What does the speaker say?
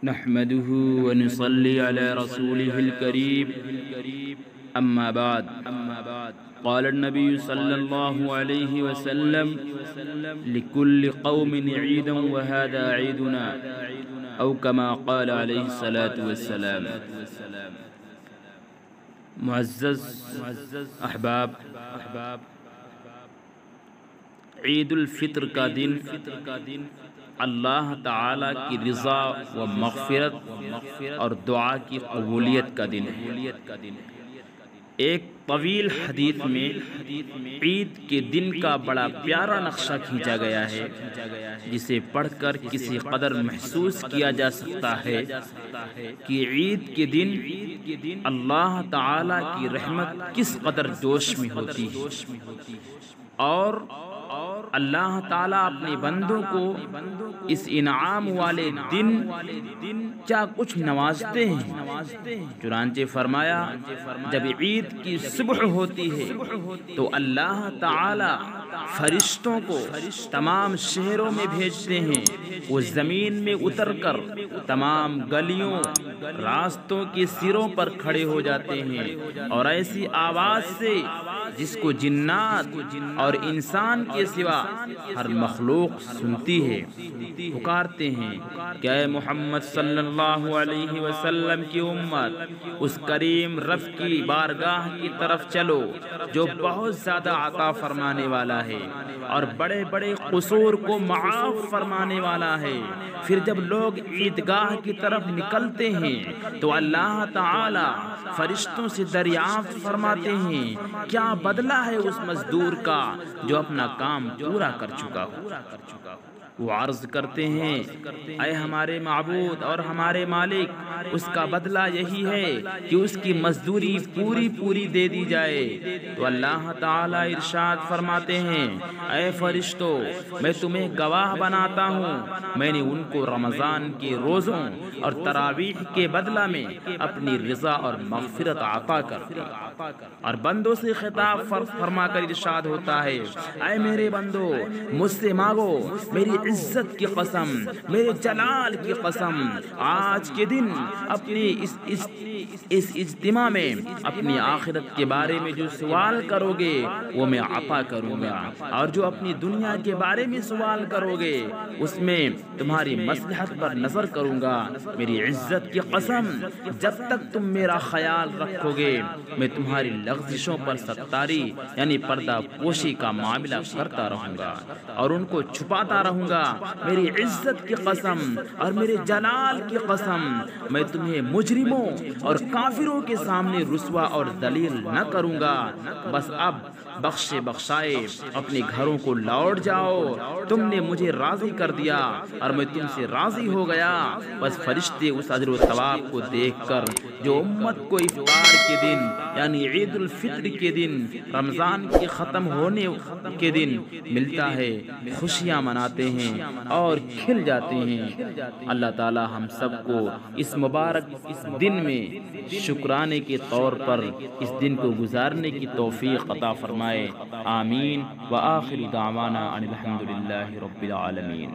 نحمده ونصلي على رسوله الكريم أما بعد قال النبي صلى الله عليه وسلم لكل قوم عيدا وهذا عيدنا أو كما قال عليه الصلاة والسلام۔ معزز احباب، عید الفطر کا دن اللہ تعالی کی رضا و مغفرت اور دعا کی قبولیت کا دن ہے۔ ایک طویل حدیث میں عید کے دن کا بڑا پیارا نقشہ کھینچا گیا ہے، جسے پڑھ کر کسی قدر محسوس کیا جا سکتا ہے کہ عید کے دن اللہ تعالی کی رحمت کس قدر جوش میں ہوتی ہے، اور اللہ تعالیٰ اپنے بندوں کو اس انعام والے دن کیا کچھ نوازتے ہیں۔ چنانچہ فرمایا، جب عید کی صبح ہوتی ہے تو اللہ تعالیٰ فرشتوں کو تمام شہروں میں بھیجتے ہیں، وہ زمین میں اتر کر تمام گلیوں راستوں کے سروں پر کھڑے ہو جاتے ہیں، اور ایسی آواز سے جس کو جنات اور انسان کے سوا ہر مخلوق سنتی ہے، پکارتے ہیں کہ اے محمد صلی اللہ علیہ وسلم کی امت، اس کریم رب کی بارگاہ کی طرف چلو جو بہت زیادہ عطا فرمانے والا ہے اور بڑے بڑے قصور کو معاف فرمانے والا ہے۔ پھر جب لوگ عیدگاہ کی طرف نکلتے ہیں تو اللہ تعالی فرشتوں سے دریافت فرماتے ہیں کیا بدلہ ہے اس مزدور کا جو اپنا کام پورا کر چکا ہو۔ وہ عرض کرتے ہیں، اے ہمارے معبود اور ہمارے مالک، اس کا بدلہ یہی ہے کہ اس کی مزدوری پوری دے دی جائے۔ تو اللہ تعالی ارشاد فرماتے ہیں، اے فرشتو، میں تمہیں گواہ بناتا ہوں، میں نے ان کو رمضان کے روزوں اور تراویح کے بدلہ میں اپنی رضا اور مغفرت عطا کر دی۔ اور بندوں سے خطاب فرما کر ارشاد ہوتا ہے، اے میرے بندو، مجھ سے مانگو، میری عزت کی قسم، میرے جلال کی قسم، آج کے دن اپنی اس اجتماع میں اپنی آخرت کے بارے میں جو سوال کرو گے وہ میں عطا کروں گا، اور جو اپنی دنیا کے بارے میں سوال کرو گے اس میں تمہاری مصلحت پر نظر کروں گا۔ میری عزت کی قسم، جب تک تم میرا خیال رکھو گے میں تمہاری لغزشوں پر ستاری یعنی پردہ پوشی کا معاملہ کرتا رہوں گا اور ان کو چھپاتا رہوں گا۔ میری عزت کی قسم اور میرے جلال کی قسم، میں تمہیں مجرموں اور کافروں کے سامنے رسوا اور ذلیل نہ کروں گا۔ بس اب بخشائے اپنے گھروں کو لوٹ جاؤ، تم نے مجھے راضی کر دیا اور میں تم سے راضی ہو گیا۔ بس فرشتے اس اجر و ثواب کو دیکھ کر جو امت کو افطار کے دن یعنی عید الفطر کے دن، رمضان کے ختم ہونے کے دن ملتا ہے، خوشیاں مناتے ہیں اور کھل جاتے ہیں۔ اللہ تعالی ہم سب کو اس مبارک دن میں شکرانے کے طور پر اس دن کو گزارنے کی توفیق عطا فرمائے۔ آمین۔ وآخر دعوانا ان الحمد للہ رب العالمین۔